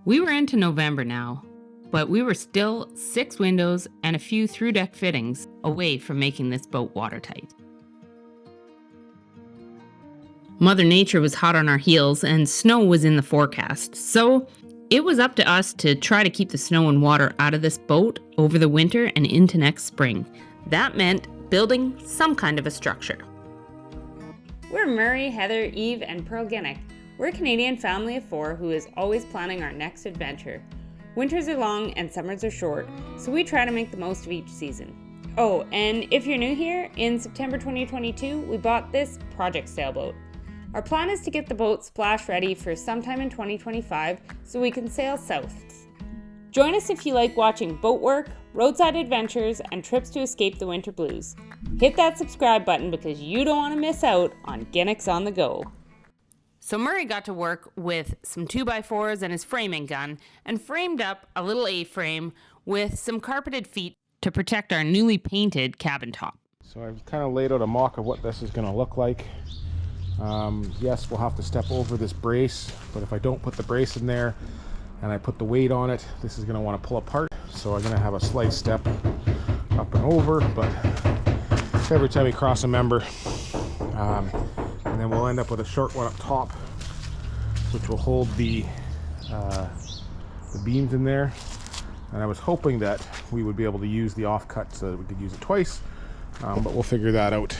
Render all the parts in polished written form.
We were into November now, but we were still 6 windows and a few through-deck fittings away from making this boat watertight. Mother Nature was hot on our heels and snow was in the forecast, so it was up to us to try to keep the snow and water out of this boat over the winter and into next spring. That meant building some kind of a structure. We're Murray, Heather, Eve, and Pearl Genik. We're a Canadian family of 4 who is always planning our next adventure. Winters are long and summers are short, so we try to make the most of each season. Oh, and if you're new here, in September 2022, we bought this project sailboat. Our plan is to get the boat splash ready for sometime in 2025 so we can sail south. Join us if you like watching boat work, roadside adventures, and trips to escape the winter blues. Hit that subscribe button because you don't want to miss out on Genik's on the go. So Murray got to work with some 2x4s and his framing gun and framed up a little A-frame with some carpeted feet to protect our newly painted cabin top. So I've kind of laid out a mock of what this is going to look like. Yes, we'll have to step over this brace, but if I don't put the brace in there and I put the weight on it, this is going to want to pull apart. So I'm going to have a slight step up and over, but every time we cross a member, and then we'll end up with a short one up top, which will hold the beams in there. And I was hoping that we would be able to use the offcut so that we could use it twice, but we'll figure that out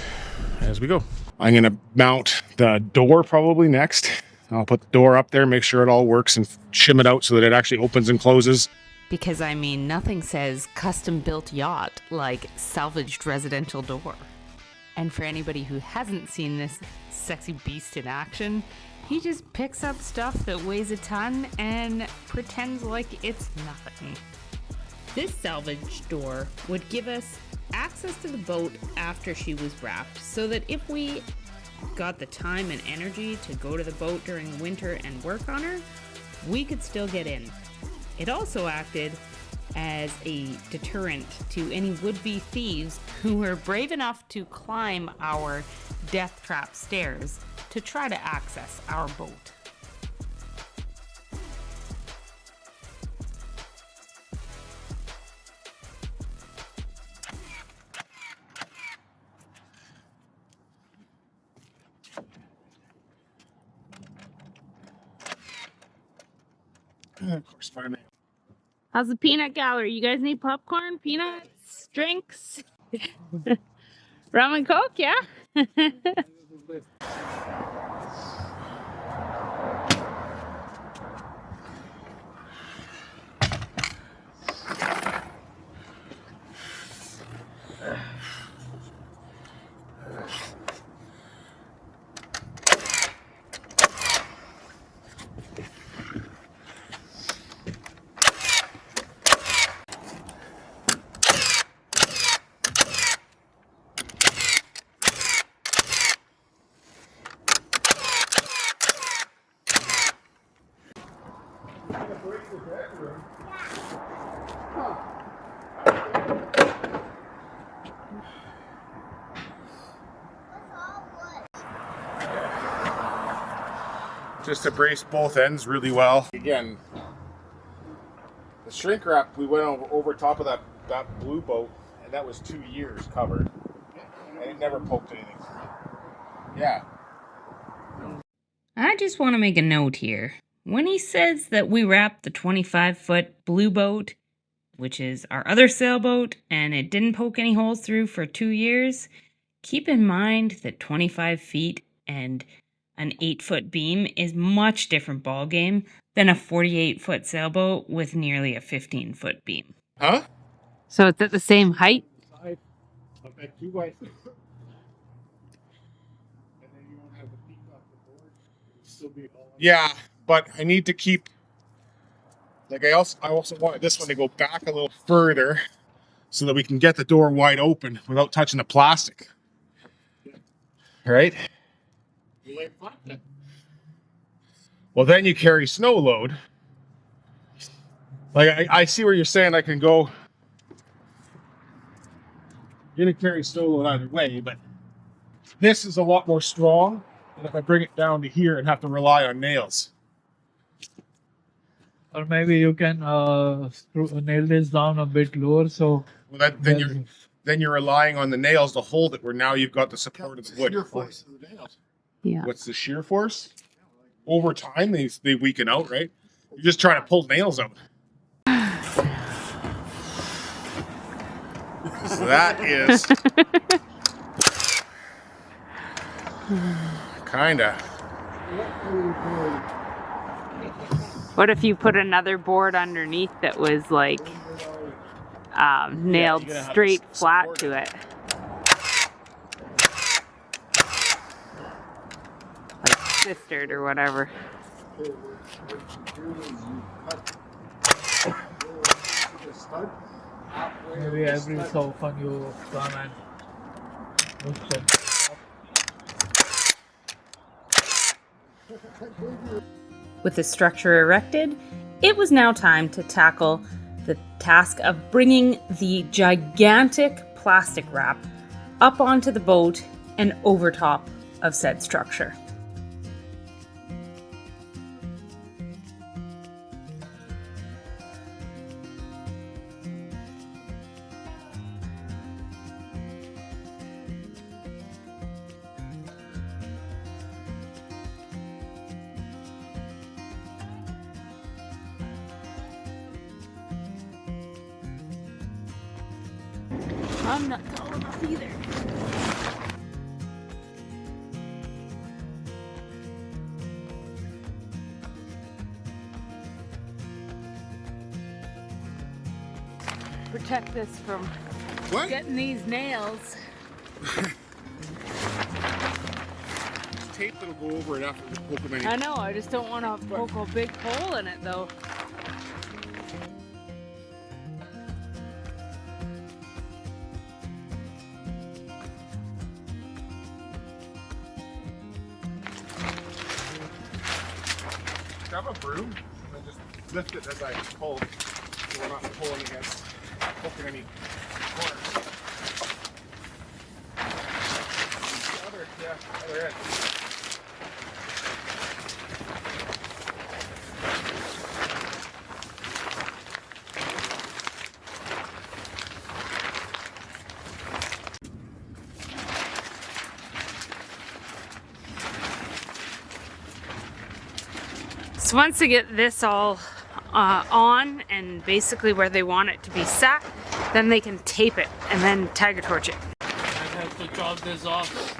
as we go. I'm going to mount the door probably next. I'll put the door up there, make sure it all works, and shim it out so that it actually opens and closes. Because, I mean, nothing says custom-built yacht like salvaged residential door. And for anybody who hasn't seen this sexy beast in action, he just picks up stuff that weighs a ton and pretends like it's nothing. This salvage door would give us access to the boat after she was wrapped, so that if we got the time and energy to go to the boat during winter and work on her, we could still get in. It also acted as a deterrent to any would-be thieves who were brave enough to climb our death trap stairs to try to access our boat. Of course, finally. How's the peanut gallery? You guys need popcorn, peanuts, drinks? Rum and Coke, yeah? Just to brace both ends really well. Again, the shrink wrap, we went over top of that blue boat, and that was 2 years covered, and it never poked anything. Yeah. I just want to make a note here. When he says that we wrapped the 25-foot blue boat, which is our other sailboat, and it didn't poke any holes through for 2 years, keep in mind that 25 feet and an 8-foot beam is much different ballgame than a 48-foot sailboat with nearly a 15-foot beam. Huh? So it's at the same height? Yeah, but I need to keep, like I also wanted this one to go back a little further so that we can get the door wide open without touching the plastic. Right? Well, then you carry snow load. Like I see where you're saying I can go. You're gonna carry snow load either way, but this is a lot more strong than if I bring it down to here and have to rely on nails. Or maybe you can nail this down a bit lower. So Well, then you're relying on the nails to hold it. Where now you've got the support of the wood. Yeah. What's the shear force? Over time, they weaken out, right? You're just trying to pull nails out. So that is kinda. What if you put another board underneath that was like nailed straight flat to it? Like sistered or whatever. maybe every so often you come and look at. With the structure erected, it was now time to tackle the task of bringing the gigantic plastic wrap up onto the boat and over top of said structure. I'm not tall enough either. Protect this from getting these nails. Tape that'll go over it after the poke them in. I know, I just don't want to poke a big hole in it though. Grab a broom and then just lift it as I pull, so we're not pulling against poking any corners. Other end. So once they get this all on and basically where they want it to be sat, then they can tape it and then tiger torch it. I have to chop this off.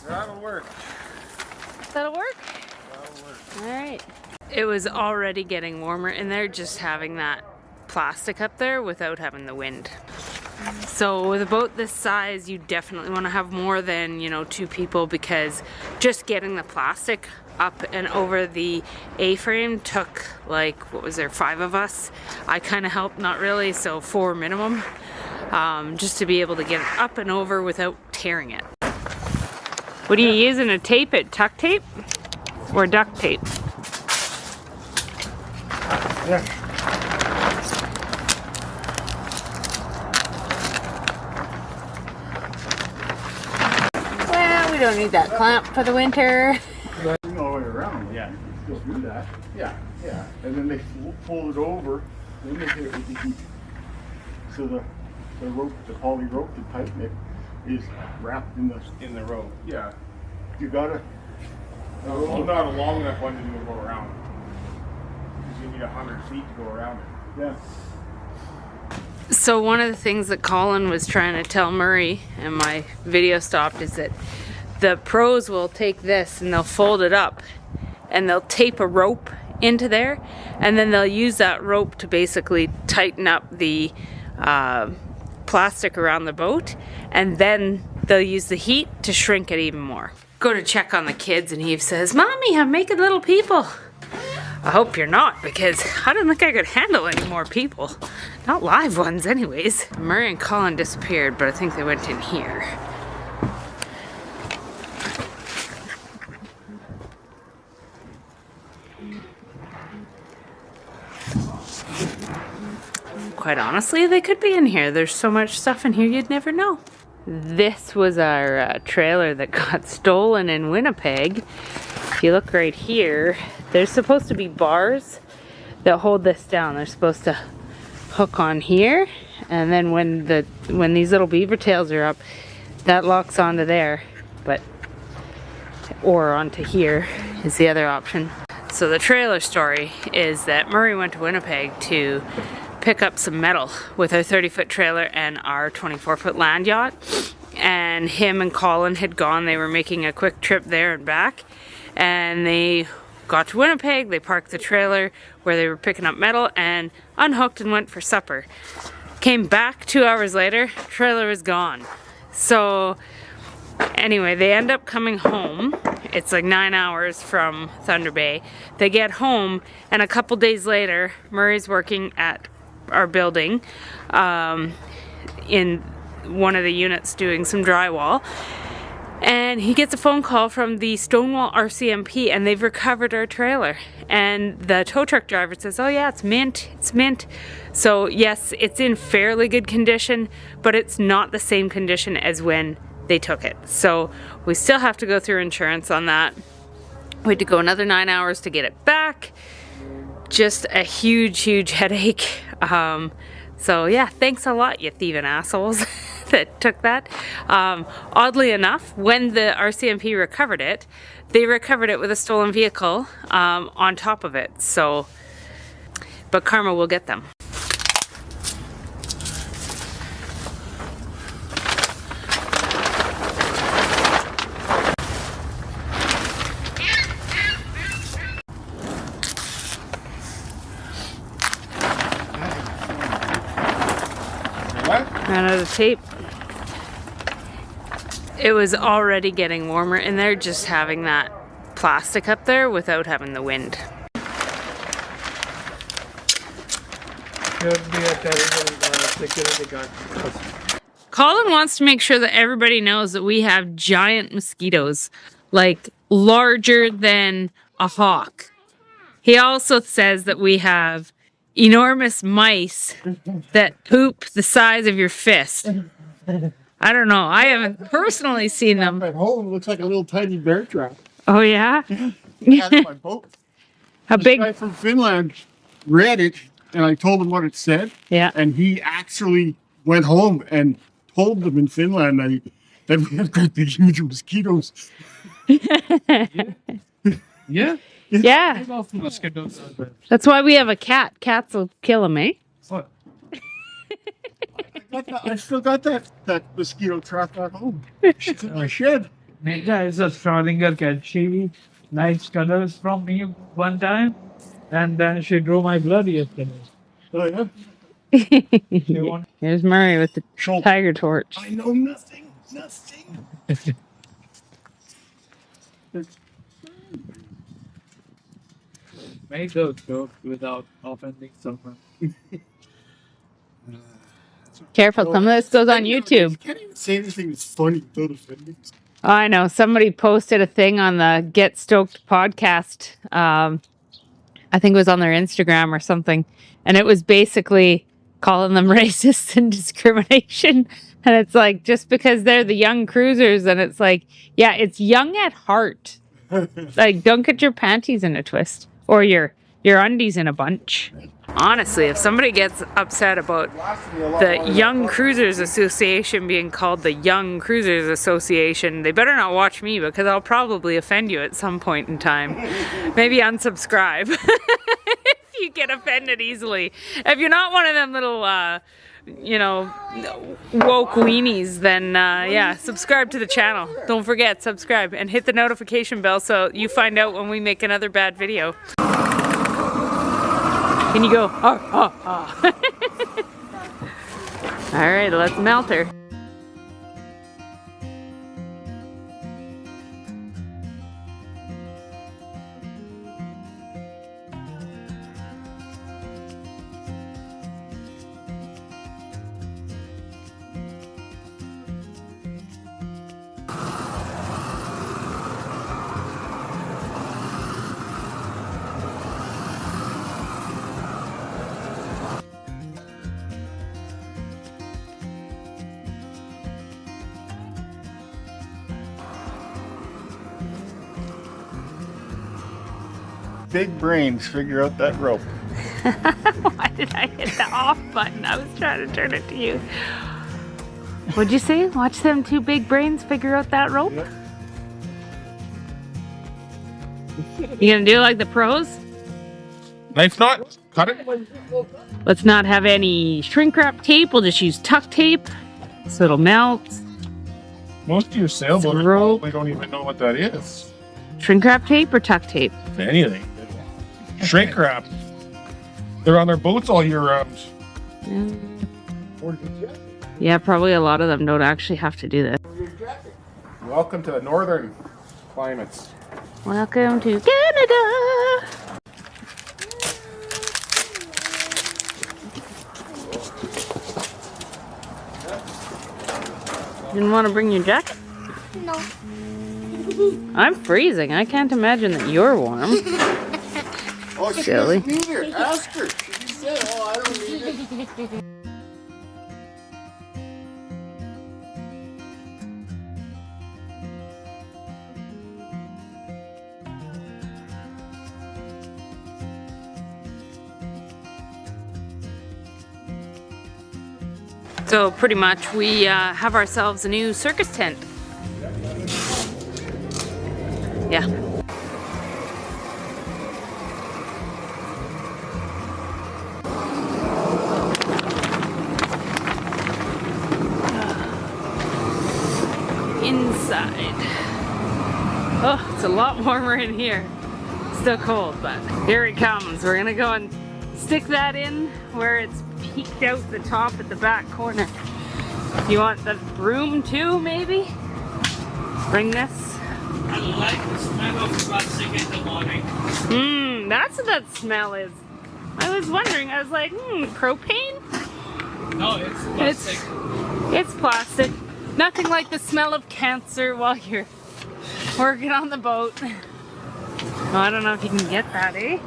That'll work. That'll work? That'll work. All right. It was already getting warmer in there just having that plastic up there without having the wind. So with a boat this size, you definitely want to have more than, 2 people, because just getting the plastic up and over the A-frame took 5 of us. I kind of helped, not really, so 4 minimum, just to be able to get it up and over without tearing it. What are you using to tape it? Tuck tape or duct tape? Yeah. Well, we don't need that clamp for the winter. All the way around. Yeah. Just do that. Yeah. And then they fold it over. Then they hit it with the heat. So the rope, the poly rope to tighten it, is wrapped in the rope. Yeah. You gotta. Well, not a long enough one to go around. Because you need 100 feet to go around it. Yeah. So one of the things that Colin was trying to tell Murray, and my video stopped, is that the pros will take this and they'll fold it up and they'll tape a rope into there, and then they'll use that rope to basically tighten up the plastic around the boat, and then they'll use the heat to shrink it even more. Go to check on the kids and Eve says, "Mommy, I'm making little people." I hope you're not, because I don't think I could handle any more people. Not live ones anyways. Murray and Colin disappeared, but I think they went in here. quite honestly, they could be in here. There's so much stuff in here you'd never know. This was our trailer that got stolen in Winnipeg. If you look right here, there's supposed to be bars that hold this down. They're supposed to hook on here, and then when these little beaver tails are up, that locks onto there, or onto here is the other option. So the trailer story is that Murray went to Winnipeg to pick up some metal with our 30-foot trailer and our 24-foot land yacht. And him and Colin had gone. They were making a quick trip there and back. And they got to Winnipeg. They parked the trailer where they were picking up metal and unhooked and went for supper. Came back 2 hours later. Trailer was gone. So anyway, they end up coming home. It's like 9 hours from Thunder Bay. They get home, and a couple days later, Murray's working at our building in one of the units doing some drywall, and he gets a phone call from the Stonewall RCMP, and they've recovered our trailer. And the tow truck driver says, oh yeah, it's mint. So yes, it's in fairly good condition, but it's not the same condition as when they took it. So we still have to go through insurance on that. We had to go another 9 hours to get it back. Just a huge headache. So yeah, thanks a lot, you thieving assholes that took that. Oddly enough, when the RCMP recovered it, they recovered it with a stolen vehicle on top of it. So, but karma will get them. Ran out of tape. It was already getting warmer in there just having that plastic up there without having the wind. Should be a terrible security guard. Colin wants to make sure that everybody knows that we have giant mosquitoes, like larger than a hawk. He also says that we have enormous mice that poop the size of your fist. I don't know. I haven't personally seen them. At home, it looks like a little tiny bear trap. Oh, yeah? That's my boat. How This big? guy from Finland read it, and I told him what it said. Yeah. And he actually went home and told them in Finland that we have got these huge mosquitoes. Yeah. Yeah. Off mosquitoes are there. That's why we have a cat. Cats will kill them, eh? What? I still got that mosquito trap at home. It's in my shed. Ninja is a Schrodinger cat. She likes colors from me one time, and then she drew my blood yesterday. Oh, yeah? She wanted Here's Murray with the Shoulder. tiger torch. I know nothing. make those jokes without offending someone. Careful, some of this goes on You YouTube. can't even say anything that's funny without offending. Oh, I know. Somebody posted a thing on the Get Stoked podcast. I think it was on their Instagram or something. And it was basically calling them racist and discrimination. And it's like, just because they're the young cruisers, and it's like, yeah, it's young at heart. Like, don't get your panties in a twist or your undies in a bunch. Honestly, if somebody gets upset about the Young Cruisers Association being called the Young Cruisers Association, they better not watch me, because I'll probably offend you at some point in time. Maybe unsubscribe if you get offended easily. If you're not one of them little, woke weenies, then yeah, subscribe to the channel. Don't forget, subscribe and hit the notification bell so you find out when we make another bad video. Can you go? All right, let's melt her. big brains figure out that rope. Why did I hit the off button? I was trying to turn it to you. What'd you say? Watch them two big brains figure out that rope? Yep. You gonna do it like the pros? Knife knot. Cut it. Let's not have any shrink wrap tape. We'll just use tuck tape so it'll melt. Most of your sailboats Rope. probably don't even know what that is. Shrink wrap tape or tuck tape? Anything. Shrink wrap. They're on their boats all year round. Yeah, probably a lot of them don't actually have to do this. Welcome to the northern climates. Welcome to Canada! Didn't want to bring your jacket? No. I'm freezing. I can't imagine that you're warm. Oh, she Silly. doesn't need it. Ask her. She said, oh, I don't need it. So pretty much we have ourselves a new circus tent. Yeah. Inside. Oh, it's a lot warmer in here. Still cold, but here it comes. We're gonna go and stick that in where it's peeked out the top at the back corner. You want the broom too, maybe? Bring this. I like the smell of plastic in the morning. That's what that smell is. I was wondering, I was like, propane? No, it's plastic. It's plastic. Nothing like the smell of cancer while you're working on the boat. Oh, I don't know if you can get that, eh?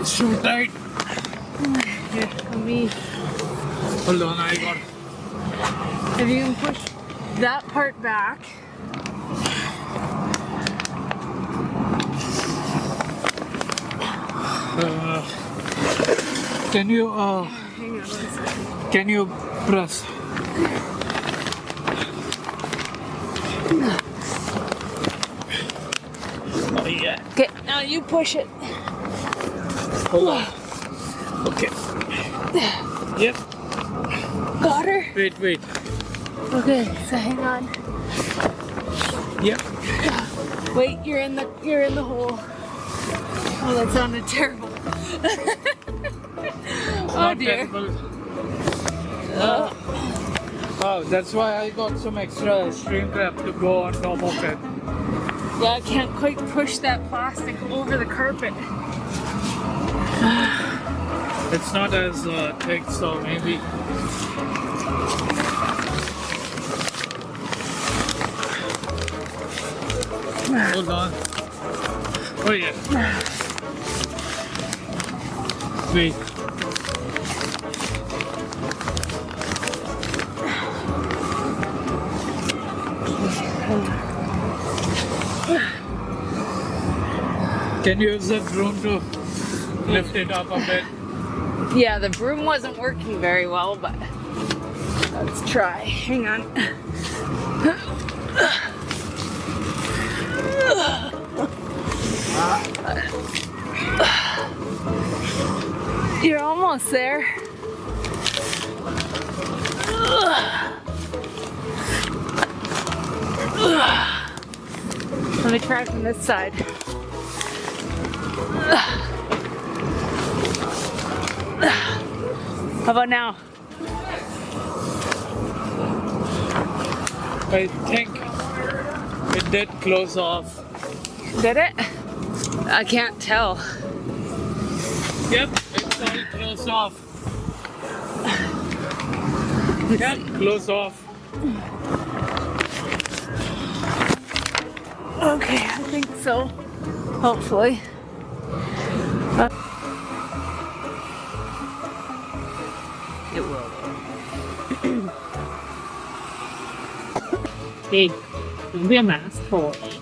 It's so tight. Here, let me. Hold on, I got. If you can push that part back. Can you Hang on 1 second. can you press? Oh yeah. Okay, now you push it. Hold on. Okay. Yep. Got her? Wait. Okay, so hang on. Yep. Wait, you're in the hole. Oh, that sounded terrible. Oh Not dear. terrible. Oh, that's why I got some extra string wrap to go on top of it. Yeah, I can't quite push that plastic over the carpet. It's not as thick, so maybe. Hold on. Oh yeah. Wait. Can you use the broom to lift it up a bit? Yeah, the broom wasn't working very well, but let's try. Hang on. You're almost there. Let me try from this side. How about now? I think it did close off. Did it? I can't tell. Yep, it's all closed off. Yep, close off. Okay, I think so. Hopefully. It will. Hey, don't be a mask for me.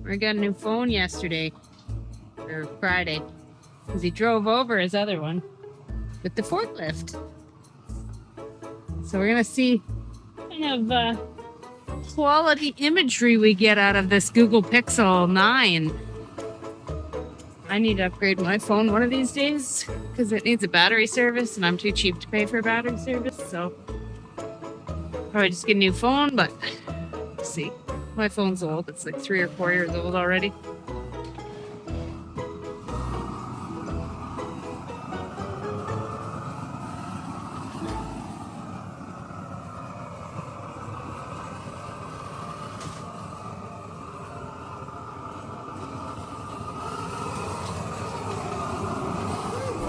I got a new phone yesterday, or Friday, because he drove over his other one with the forklift. So we're gonna see what kind of quality imagery we get out of this Google Pixel 9. I need to upgrade my phone one of these days because it needs a battery service and I'm too cheap to pay for a battery service. So probably just get a new phone, but let's see. My phone's old. It's like 3 or 4 years old already.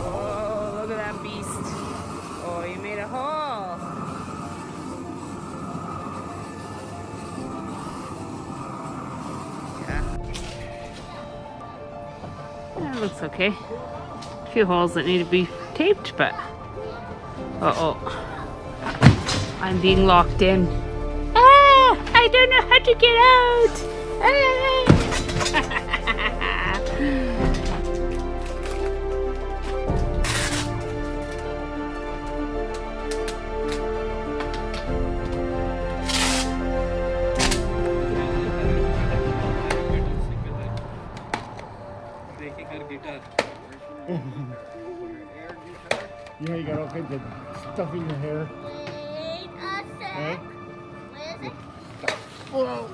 Oh, look at that beast. Oh, you made a hole. That looks okay. A few holes that need to be taped, but uh-oh. I'm being locked in. Ah! I don't know how to get out! Ah! Yeah, you got all kinds of stuff in your hair. Wait a sec. Hey? Where's it? Whoa!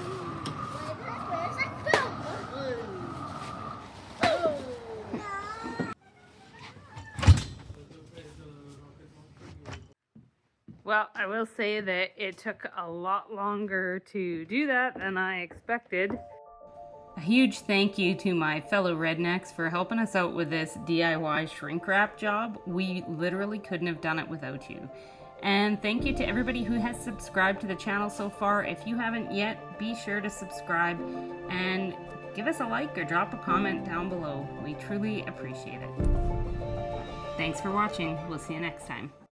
Where's it go? Well, I will say that it took a lot longer to do that than I expected. A huge thank you to my fellow rednecks for helping us out with this DIY shrink wrap job. We literally couldn't have done it without you. And thank you to everybody who has subscribed to the channel so far. If you haven't yet, be sure to subscribe and give us a like or drop a comment down below. We truly appreciate it. Thanks for watching. We'll see you next time.